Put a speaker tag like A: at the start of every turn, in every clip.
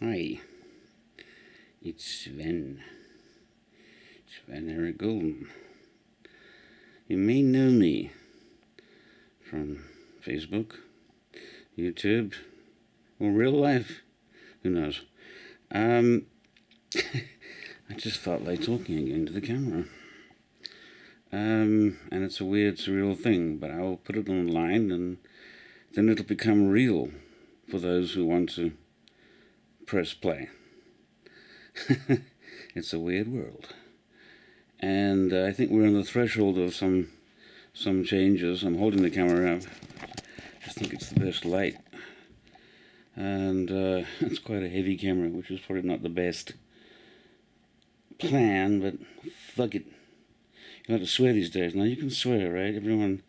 A: Hi, it's Sven. Sven Eric Golden. You may know me from Facebook, YouTube, or real life. Who knows? I just felt like talking again to the camera. And it's a weird, surreal thing, but I'll put it online and then it'll become real for those who want to press play. It's a weird world. And I think we're on the threshold of some changes. I'm holding the camera up. I just think it's the best light. And it's quite a heavy camera, which is probably not the best plan, but fuck it. You have to swear these days. Now you can swear, right? Everyone,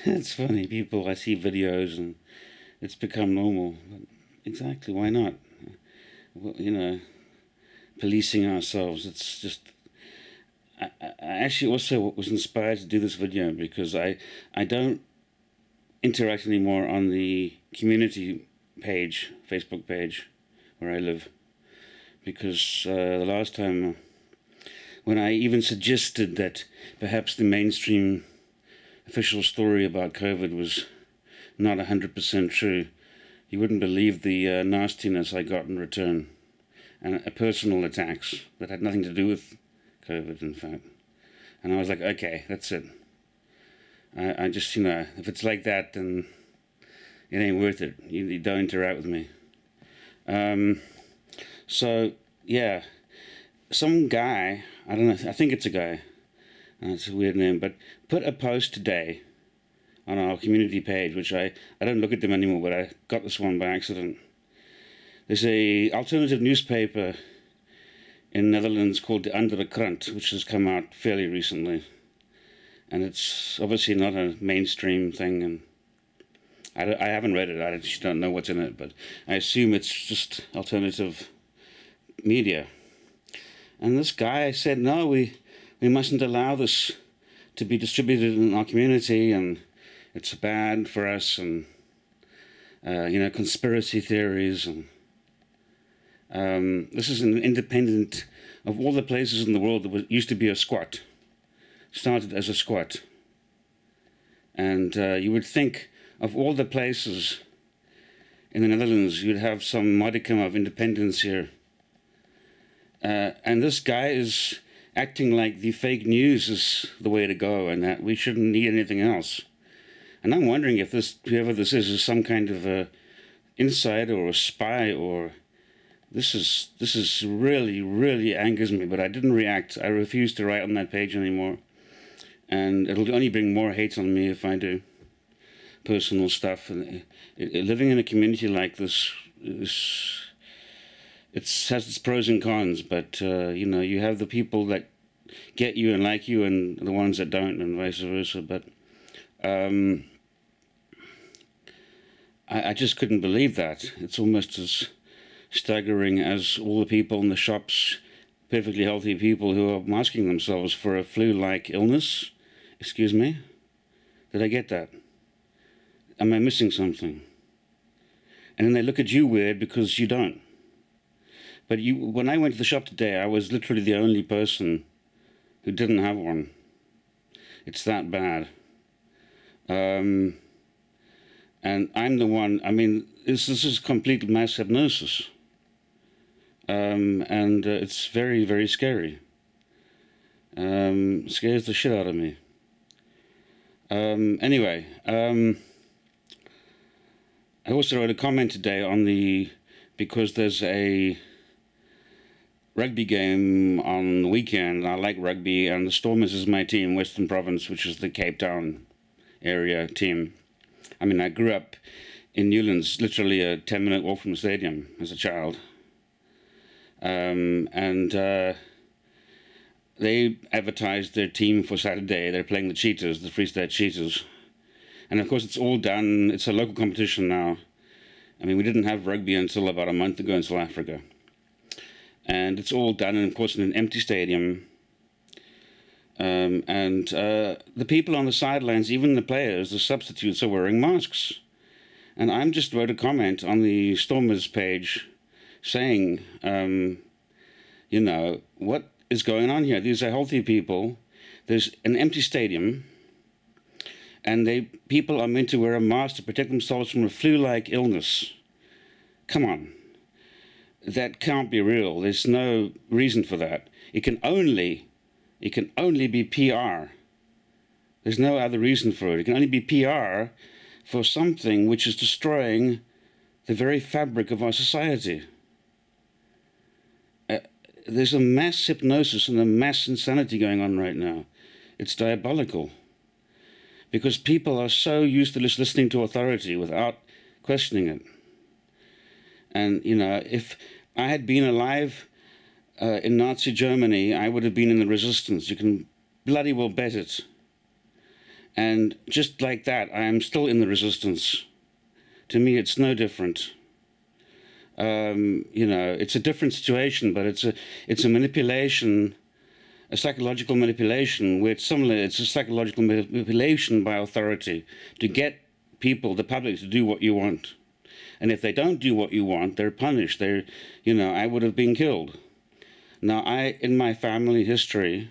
A: it's funny. People, I see videos and it's become normal. But exactly, why not? Well, policing ourselves. It's just. I actually also was inspired to do this video because I don't interact anymore on the community page, Facebook page, where I live, because the last time when I even suggested that perhaps the mainstream official story about COVID was not 100% true, you wouldn't believe the nastiness I got in return, and personal attacks that had nothing to do with COVID, in fact. And I was like, okay, that's it. I just, if it's like that, then it ain't worth it. You don't interact with me. So, yeah, some guy, I don't know, I think it's a guy, it's a weird name, but put a post today on our community page, which I don't look at them anymore, but I got this one by accident. There's a alternative newspaper in Netherlands called the Under the Krant, which has come out fairly recently. And it's obviously not a mainstream thing, and I haven't read it. I just don't know what's in it, but I assume it's just alternative media. And this guy said, no, we mustn't allow this to be distributed in our community, and it's bad for us, and conspiracy theories, and this is an independent, of all the places in the world that used to be a squat, started as a squat. And you would think of all the places in the Netherlands, you'd have some modicum of independence here. And this guy is acting like the fake news is the way to go and that we shouldn't need anything else. And I'm wondering if whoever this is some kind of a insider or a spy, or this is really, really angers me, but I didn't react. I refuse to write on that page anymore. And it'll only bring more hate on me if I do personal stuff. And living in a community like this has its pros and cons, but you have the people that get you and like you and the ones that don't, and vice versa. But I just couldn't believe that. It's almost as staggering as all the people in the shops, perfectly healthy people who are masking themselves for a flu-like illness. Excuse me? Did I get that? Am I missing something? And then they look at you weird because you don't. But when I went to the shop today, I was literally the only person who didn't have one. It's that bad. And I'm the one, this is complete mass hypnosis. And it's very, very scary. Scares the shit out of me. Anyway, I also wrote a comment today because there's a rugby game on the weekend. I like rugby, and the Stormers is my team, Western Province, which is the Cape Town area team. I grew up in Newlands, literally a 10-minute walk from the stadium as a child. They advertised their team for Saturday. They're playing the Cheetahs, the Free State Cheetahs. And of course, it's all done. It's a local competition now. We didn't have rugby until about a month ago in South Africa. And it's all done, and of course, in an empty stadium. The people on the sidelines, even the players, the substitutes, are wearing masks. And I'm just wrote a comment on the Stormers page saying, what is going on here? These are healthy people. There's an empty stadium, and people are meant to wear a mask to protect themselves from a flu-like illness. Come on. That can't be real. There's no reason for that. It can only be PR. There's no other reason for it. It can only be PR for something which is destroying the very fabric of our society. There's a mass hypnosis and a mass insanity going on right now. It's diabolical. Because people are so used to just listening to authority without questioning it. And, if I had been alive in Nazi Germany, I would have been in the resistance. You can bloody well bet it. And just like that, I am still in the resistance. To me, it's no different. It's a different situation, but it's a manipulation, a psychological manipulation, where it's similar. It's a psychological manipulation by authority to get people, the public, to do what you want. And if they don't do what you want, they're punished. I would have been killed. Now, in my family history,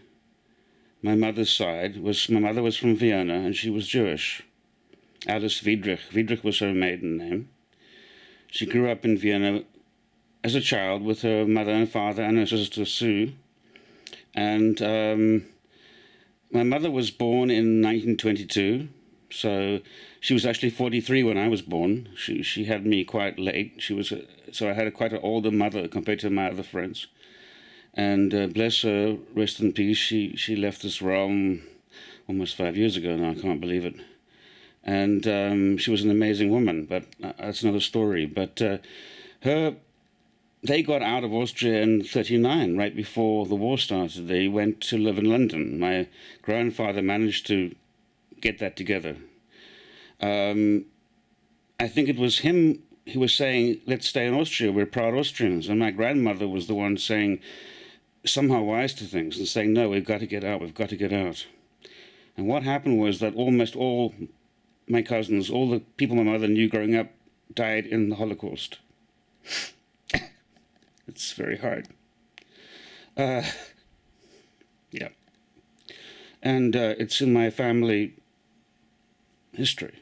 A: my mother's side my mother was from Vienna, and she was Jewish. Alice Wiedrich. Wiedrich was her maiden name. She grew up in Vienna as a child with her mother and father and her sister Sue. And my mother was born in 1922, so she was actually 43 when I was born. She had me quite late. So I had quite an older mother compared to my other friends. And bless her, rest in peace, she left this realm almost 5 years ago now. I can't believe it. And she was an amazing woman, but that's another story. But they got out of Austria in 1939, right before the war started. They went to live in London. My grandfather managed to get that together. I think it was him who was saying, let's stay in Austria, we're proud Austrians. And my grandmother was the one saying, somehow wise to things, and saying, no, we've got to get out, we've got to get out. And what happened was that almost all my cousins, all the people my mother knew growing up, died in the Holocaust. It's very hard. Yeah. And it's in my family history.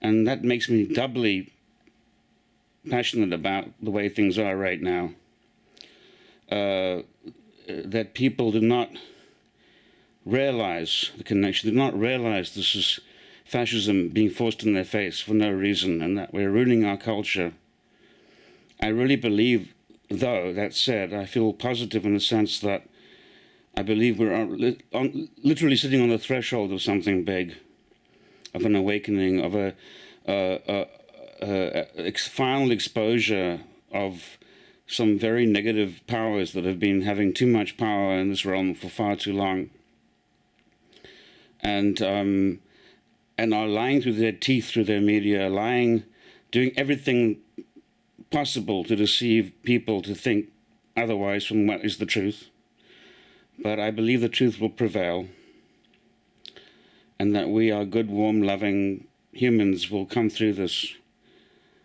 A: And that makes me doubly passionate about the way things are right now. That people do not realize the connection, do not realize this is fascism being forced in their face for no reason, and that we're ruining our culture. I really believe, though, that said, I feel positive in the sense that I believe we're literally sitting on the threshold of something big, of an awakening, of a final exposure of some very negative powers that have been having too much power in this realm for far too long, and are lying through their teeth, through their media, doing everything possible to deceive people to think otherwise from what is the truth. But I believe the truth will prevail, and that we are good, warm, loving humans will come through this.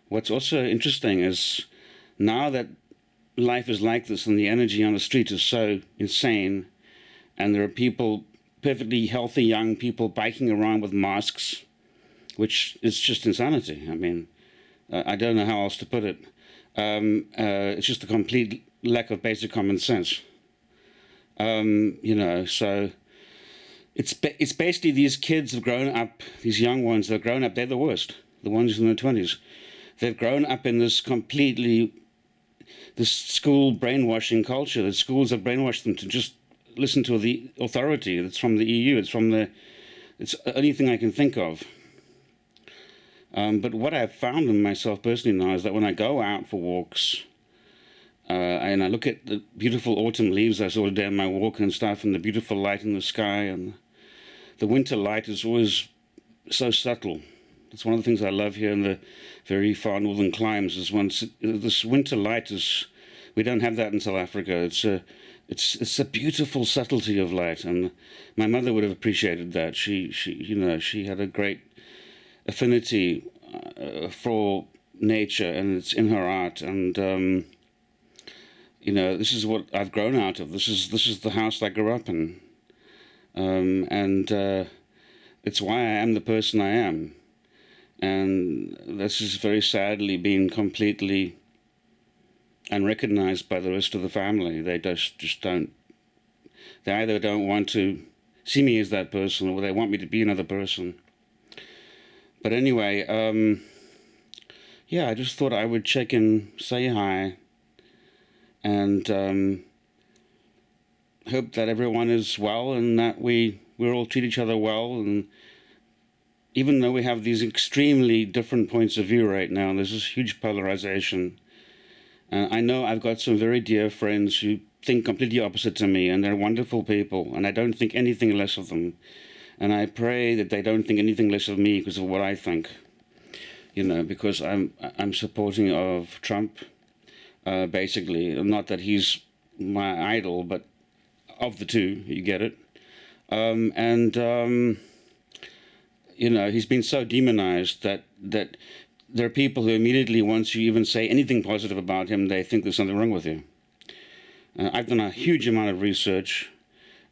A: What's also interesting is now that life is like this and the energy on the street is so insane, and there are people, perfectly healthy young people, biking around with masks, which is just insanity. I mean, I don't know how else to put it. It's just a complete lack of basic common sense. So it's basically these kids have grown up, these young ones that have grown up, they're the worst, the ones in their 20s. They've grown up in this school brainwashing culture. The schools have brainwashed them to just listen to the authority that's from the EU. It's the only thing I can think of. But what I've found in myself personally now is that when I go out for walks, and I look at the beautiful autumn leaves I saw today on my walk and stuff, and the beautiful light in the sky, and the winter light is always so subtle. It's one of the things I love here in the very far northern climes. This winter light is, we don't have that in South Africa. It's a beautiful subtlety of light, and my mother would have appreciated that. She had a great affinity for nature, and it's in her art. And this is what I've grown out of. This is the house I grew up in, and it's why I am the person I am. And this is very sadly being completely unrecognized by the rest of the family. They just don't. They either don't want to see me as that person, or they want me to be another person. But anyway, I just thought I would check in, say hi, and hope that everyone is well, and that we all treat each other well. And even though we have these extremely different points of view right now, there's this huge polarization. I know I've got some very dear friends who think completely opposite to me, and they're wonderful people, and I don't think anything less of them. And I pray that they don't think anything less of me because of what I think. Because I'm supporting of Trump, basically. Not that he's my idol, but of the two, you get it. He's been so demonized that there are people who immediately, once you even say anything positive about him, they think there's something wrong with you. I've done a huge amount of research,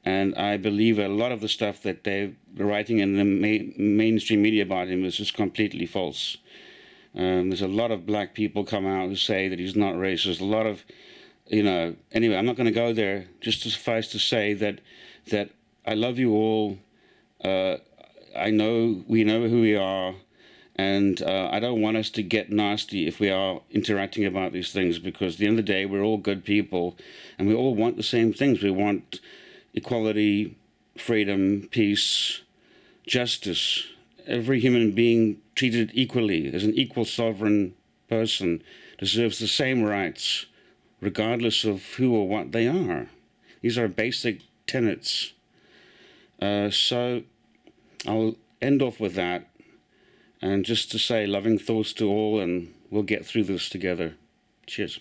A: and I believe a lot of the stuff that they're writing in the mainstream media about him is just completely false. There's a lot of black people come out who say that he's not racist. A lot of, anyway, I'm not going to go there. Just suffice to say that I love you all. We know who we are. And I don't want us to get nasty if we are interacting about these things, because at the end of the day, we're all good people, and we all want the same things. We want equality, freedom, peace, justice. Every human being treated equally as an equal sovereign person deserves the same rights, regardless of who or what they are. These are basic tenets. So I'll end off with that. And just to say loving thoughts to all, and we'll get through this together. Cheers.